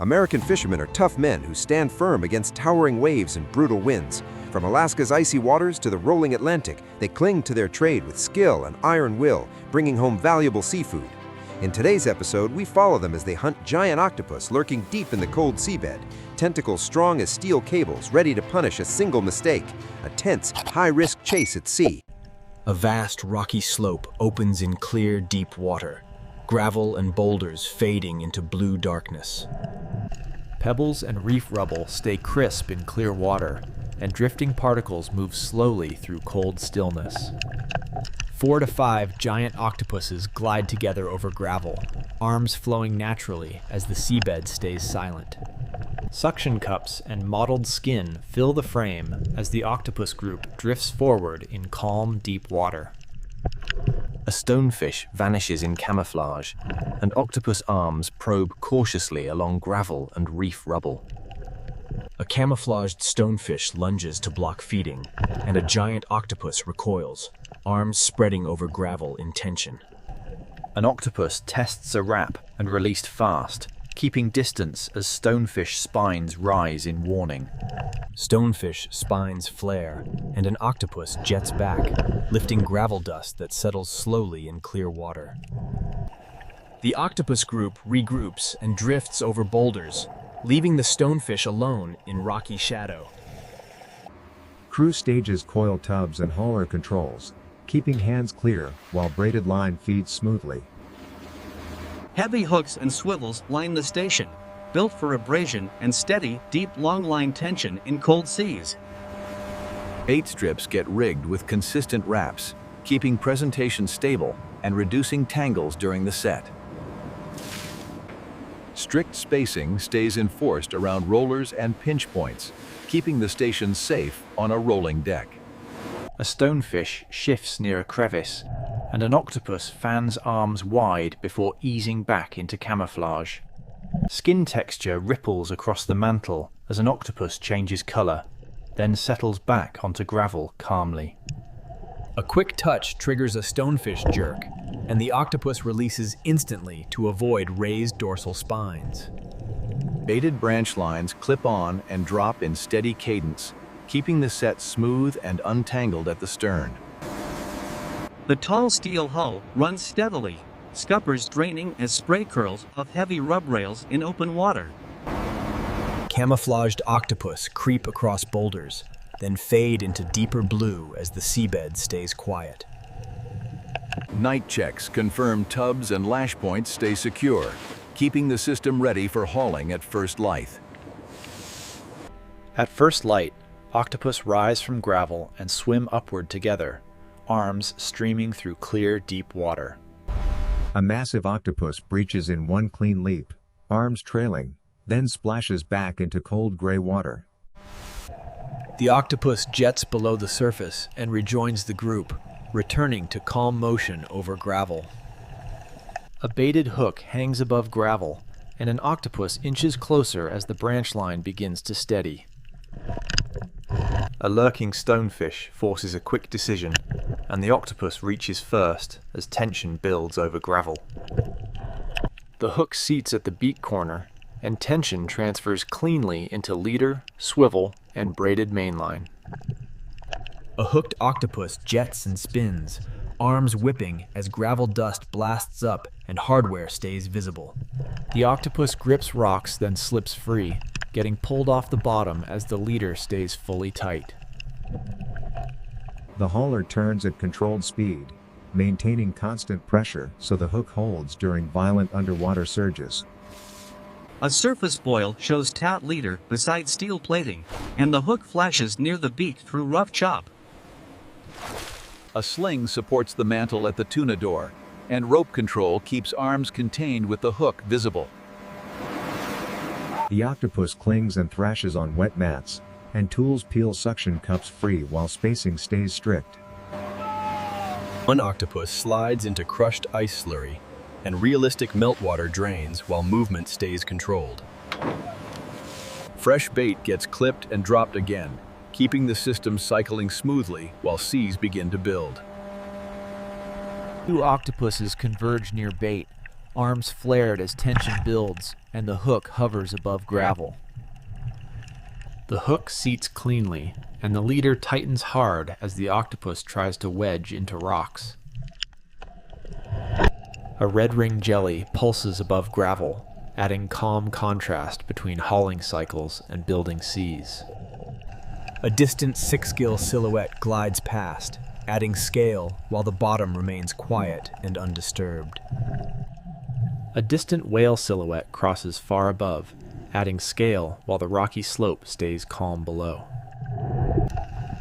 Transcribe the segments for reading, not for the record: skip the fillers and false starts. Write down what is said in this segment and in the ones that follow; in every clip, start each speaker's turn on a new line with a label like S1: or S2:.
S1: American fishermen are tough men who stand firm against towering waves and brutal winds. From Alaska's icy waters to the rolling Atlantic, they cling to their trade with skill and iron will, bringing home valuable seafood. In today's episode, we follow them as they hunt giant octopus lurking deep in the cold seabed, tentacles strong as steel cables ready to punish a single mistake, a tense, high-risk chase at sea.
S2: A vast rocky slope opens in clear, deep water, gravel and boulders fading into blue darkness.
S3: Pebbles and reef rubble stay crisp in clear water, and drifting particles move slowly through cold stillness. 4 to 5 giant octopuses glide together over gravel, arms flowing naturally as the seabed stays silent. Suction cups and mottled skin fill the frame as the octopus group drifts forward in calm, deep water.
S2: A stonefish vanishes in camouflage, and octopus arms probe cautiously along gravel and reef rubble. A camouflaged stonefish lunges to block feeding, and a giant octopus recoils, arms spreading over gravel in tension.
S3: An octopus tests a wrap and released fast, keeping distance as stonefish spines rise in warning.
S2: Stonefish spines flare, and an octopus jets back, lifting gravel dust that settles slowly in clear water. The octopus group regroups and drifts over boulders, leaving the stonefish alone in rocky shadow.
S4: Crew stages coil tubs and hauler controls, keeping hands clear while braided line feeds smoothly.
S5: Heavy hooks and swivels line the station, built for abrasion and steady, deep longline tension in cold seas.
S6: Bait strips get rigged with consistent wraps, keeping presentation stable and reducing tangles during the set. Strict spacing stays enforced around rollers and pinch points, keeping the station safe on a rolling deck.
S3: A stonefish shifts near a crevice, and an octopus fans arms wide before easing back into camouflage. Skin texture ripples across the mantle as an octopus changes color, then settles back onto gravel calmly.
S2: A quick touch triggers a stonefish jerk, and the octopus releases instantly to avoid raised dorsal spines.
S6: Baited branch lines clip on and drop in steady cadence, keeping the set smooth and untangled at the stern.
S5: The tall steel hull runs steadily, scuppers draining as spray curls of heavy rub rails in open water.
S2: Camouflaged octopus creep across boulders, then fade into deeper blue as the seabed stays quiet.
S6: Night checks confirm tubs and lash points stay secure, keeping the system ready for hauling at first light.
S3: At first light, octopus rise from gravel and swim upward together, arms streaming through clear, deep water.
S4: A massive octopus breaches in one clean leap, arms trailing, then splashes back into cold gray water.
S2: The octopus jets below the surface and rejoins the group, returning to calm motion over gravel.
S3: A baited hook hangs above gravel, and an octopus inches closer as the branch line begins to steady. A lurking stonefish forces a quick decision, and the octopus reaches first as tension builds over gravel. The hook seats at the beak corner, and tension transfers cleanly into leader, swivel, and braided mainline.
S2: A hooked octopus jets and spins, arms whipping as gravel dust blasts up and hardware stays visible.
S3: The octopus grips rocks, then slips free, getting pulled off the bottom as the leader stays fully tight.
S4: The hauler turns at controlled speed, maintaining constant pressure so the hook holds during violent underwater surges.
S5: A surface buoy shows taut leader beside steel plating, and the hook flashes near the beak through rough chop.
S6: A sling supports the mantle at the tuna door, and rope control keeps arms contained with the hook visible.
S4: The octopus clings and thrashes on wet mats, and tools peel suction cups free while spacing stays strict.
S2: One octopus slides into crushed ice slurry, and realistic meltwater drains while movement stays controlled.
S6: Fresh bait gets clipped and dropped again, keeping the system cycling smoothly while seas begin to build.
S3: 2 octopuses converge near bait, arms flared as tension builds, and the hook hovers above gravel. The hook seats cleanly, and the leader tightens hard as the octopus tries to wedge into rocks. A red ring jelly pulses above gravel, adding calm contrast between hauling cycles and building seas.
S2: A distant six-gill silhouette glides past, adding scale while the bottom remains quiet and undisturbed.
S3: A distant whale silhouette crosses far above, adding scale while the rocky slope stays calm below.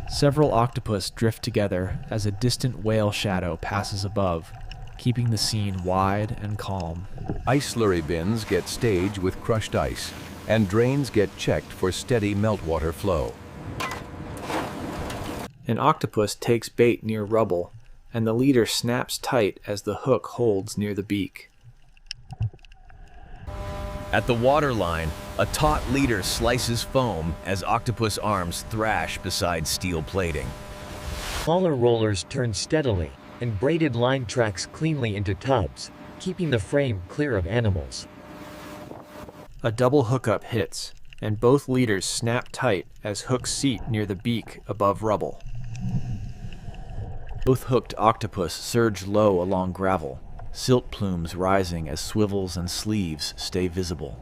S3: Several octopus drift together as a distant whale shadow passes above, keeping the scene wide and calm.
S6: Ice slurry bins get staged with crushed ice, and drains get checked for steady meltwater flow.
S3: An octopus takes bait near rubble, and the leader snaps tight as the hook holds near the beak.
S2: At the waterline, a taut leader slices foam as octopus arms thrash beside steel plating.
S7: Hauler rollers turn steadily, and braided line tracks cleanly into tubs, keeping the frame clear of animals.
S3: A double hookup hits, and both leaders snap tight as hooks seat near the beak above rubble. Both hooked octopus surge low along gravel, silt plumes rising as swivels and sleeves stay visible.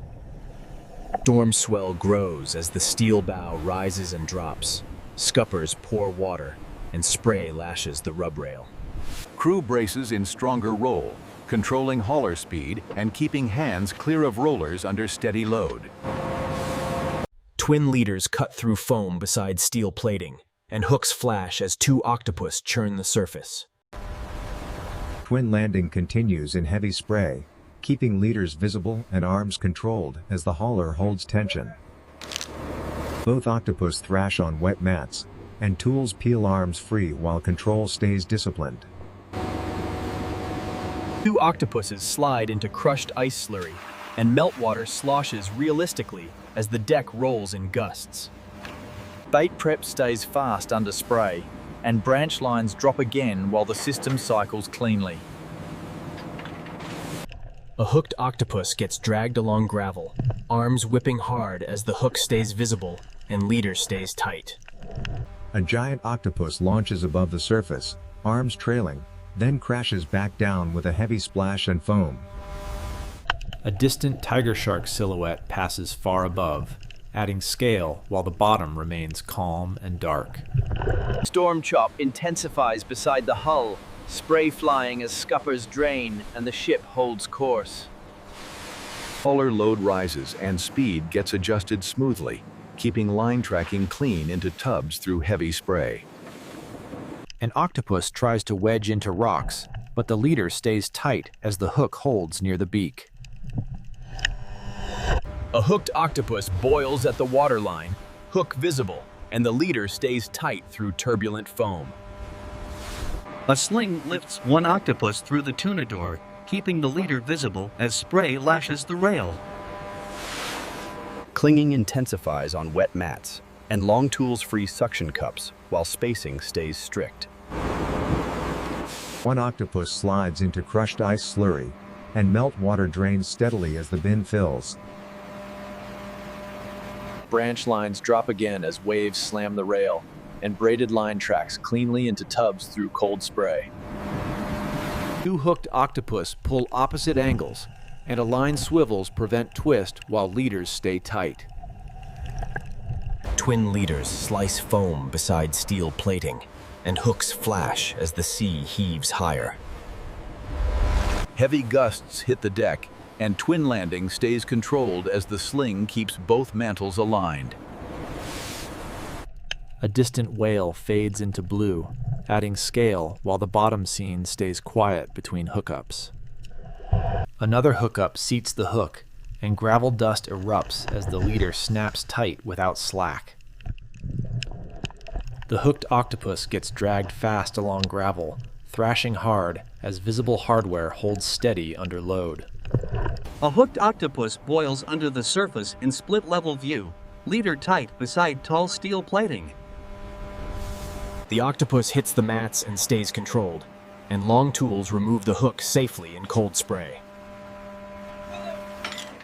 S2: Storm swell grows as the steel bow rises and drops. Scuppers pour water, and spray lashes the rub rail.
S6: Crew braces in stronger roll, controlling hauler speed and keeping hands clear of rollers under steady load.
S2: Twin leaders cut through foam beside steel plating, and hooks flash as two octopus churn the surface.
S4: Twin landing continues in heavy spray, keeping leaders visible and arms controlled as the hauler holds tension. Both octopus thrash on wet mats, and tools peel arms free while control stays disciplined.
S2: Two octopuses slide into crushed ice slurry, and meltwater sloshes realistically as the deck rolls in gusts. Bait prep stays fast under spray, and branch lines drop again while the system cycles cleanly. A hooked octopus gets dragged along gravel, arms whipping hard as the hook stays visible and leader stays tight.
S4: A giant octopus launches above the surface, arms trailing, then crashes back down with a heavy splash and foam.
S3: A distant tiger shark silhouette passes far above, adding scale while the bottom remains calm and dark.
S8: Storm chop intensifies beside the hull, spray flying as scuppers drain and the ship holds course.
S6: Hauler load rises and speed gets adjusted smoothly, keeping line tracking clean into tubs through heavy spray.
S3: An octopus tries to wedge into rocks, but the leader stays tight as the hook holds near the beak.
S2: A hooked octopus boils at the waterline, hook visible, and the leader stays tight through turbulent foam.
S5: A sling lifts one octopus through the tuna door, keeping the leader visible as spray lashes the rail.
S9: Clinging intensifies on wet mats, and long tools free suction cups while spacing stays strict.
S4: One octopus slides into crushed ice slurry, and meltwater drains steadily as the bin fills.
S3: Branch lines drop again as waves slam the rail, and braided line tracks cleanly into tubs through cold spray. Two hooked octopus pull opposite angles, and a line swivels prevent twist while leaders stay tight.
S2: Twin leaders slice foam beside steel plating, and hooks flash as the sea heaves higher.
S6: Heavy gusts hit the deck, and twin landing stays controlled as the sling keeps both mantles aligned.
S3: A distant wail fades into blue, adding scale while the bottom scene stays quiet between hookups. Another hookup seats the hook, and gravel dust erupts as the leader snaps tight without slack. The hooked octopus gets dragged fast along gravel, thrashing hard as visible hardware holds steady under load.
S5: A hooked octopus boils under the surface in split-level view, leader tight beside tall steel plating.
S2: The octopus hits the mats and stays controlled, and long tools remove the hook safely in cold spray.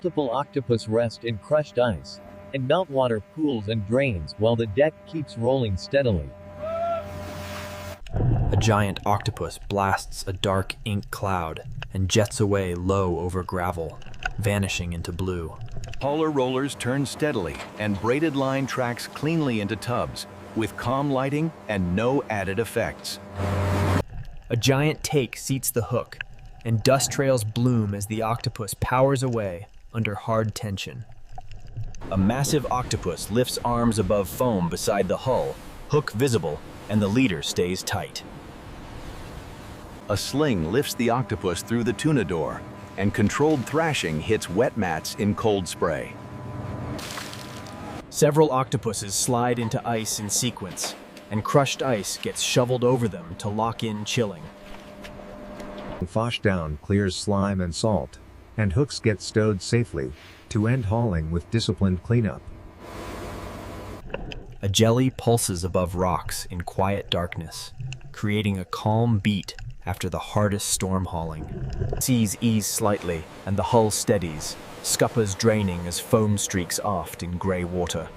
S7: Multiple octopus rest in crushed ice and meltwater pools and drains while the deck keeps rolling steadily.
S3: A giant octopus blasts a dark ink cloud and jets away low over gravel, vanishing into blue.
S6: Hauler rollers turn steadily and braided line tracks cleanly into tubs with calm lighting and no added effects.
S3: A giant take seats the hook, and dust trails bloom as the octopus powers away under hard tension. A massive octopus lifts arms above foam beside the hull, hook visible, and the leader stays tight.
S6: A sling lifts the octopus through the tuna door, and controlled thrashing hits wet mats in cold spray.
S3: Several octopuses slide into ice in sequence, and crushed ice gets shoveled over them to lock in chilling.
S4: Wash down clears slime and salt, and hooks get stowed safely to end hauling with disciplined cleanup.
S3: A jelly pulses above rocks in quiet darkness, creating a calm beat after the hardest storm hauling. Seas ease slightly, and the hull steadies, scuppers draining as foam streaks aft in gray water.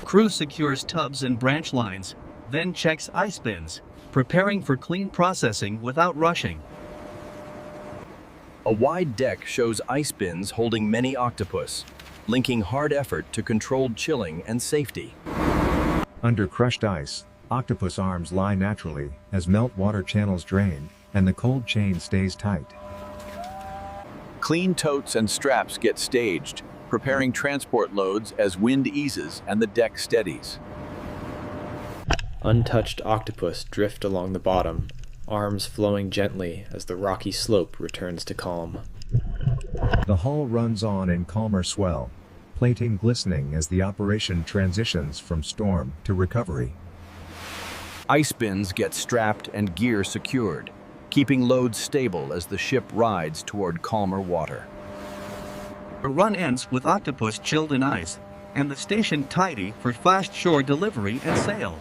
S5: Crew secures tubs and branch lines, then checks ice bins, preparing for clean processing without rushing.
S6: A wide deck shows ice bins holding many octopus, linking hard effort to controlled chilling and safety.
S4: Under crushed ice, octopus arms lie naturally as meltwater channels drain, and the cold chain stays tight.
S6: Clean totes and straps get staged, preparing transport loads as wind eases and the deck steadies.
S3: Untouched octopus drift along the bottom, arms flowing gently as the rocky slope returns to calm.
S4: The hull runs on in calmer swell, plating glistening as the operation transitions from storm to recovery.
S6: Ice bins get strapped and gear secured, keeping loads stable as the ship rides toward calmer water.
S5: The run ends with octopus chilled in ice, and the station tidy for fast shore delivery and sail.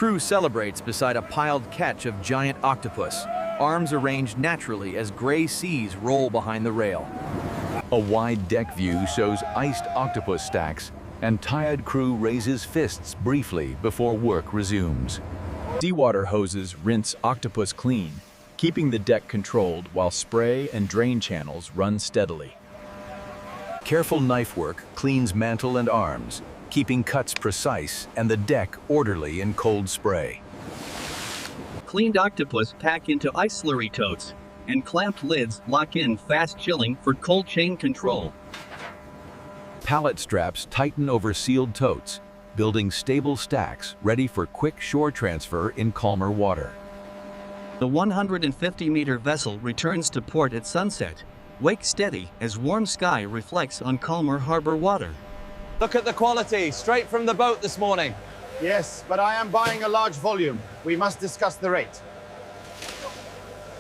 S6: Crew celebrates beside a piled catch of giant octopus, arms arranged naturally as gray seas roll behind the rail. A wide deck view shows iced octopus stacks, and tired crew raises fists briefly before work resumes.
S3: Seawater hoses rinse octopus clean, keeping the deck controlled while spray and drain channels run steadily.
S6: Careful knife work cleans mantle and arms, keeping cuts precise and the deck orderly in cold spray.
S5: Cleaned octopus pack into ice slurry totes, and clamped lids lock in fast chilling for cold chain control.
S6: Pallet straps tighten over sealed totes, building stable stacks ready for quick shore transfer in calmer water.
S5: The 150-meter vessel returns to port at sunset, wake steady as warm sky reflects on calmer harbor water.
S10: Look at the quality, straight from the boat this morning.
S11: Yes, but I am buying a large volume. We must discuss the rate.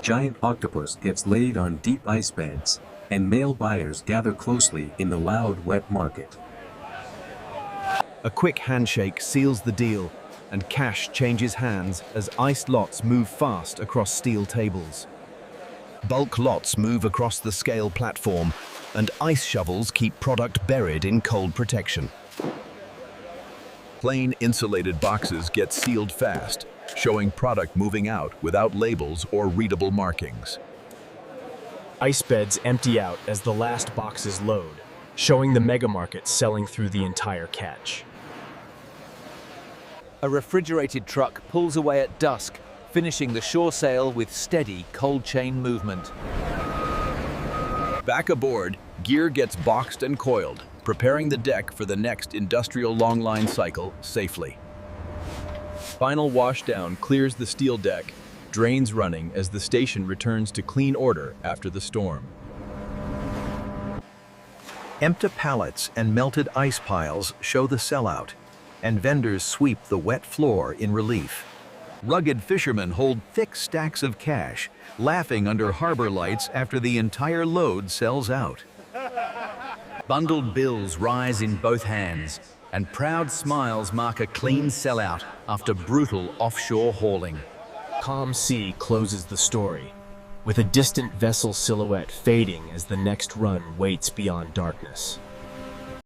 S12: Giant octopus gets laid on deep ice beds, and male buyers gather closely in the loud, wet market.
S6: A quick handshake seals the deal, and cash changes hands as iced lots move fast across steel tables. Bulk lots move across the scale platform, and ice shovels keep product buried in cold protection. Plain insulated boxes get sealed fast, showing product moving out without labels or readable markings.
S3: Ice beds empty out as the last boxes load, showing the mega market selling through the entire catch.
S8: A refrigerated truck pulls away at dusk, finishing the shore sail with steady cold chain movement.
S6: Back aboard, gear gets boxed and coiled, preparing the deck for the next industrial longline cycle safely. Final washdown clears the steel deck, drains running as the station returns to clean order after the storm. Empty pallets and melted ice piles show the sellout, and vendors sweep the wet floor in relief. Rugged fishermen hold thick stacks of cash, laughing under harbor lights after the entire load sells out.
S8: Bundled bills rise in both hands, and proud smiles mark a clean sellout after brutal offshore hauling.
S3: Calm sea closes the story,
S2: with a distant vessel silhouette fading as the next run waits beyond darkness.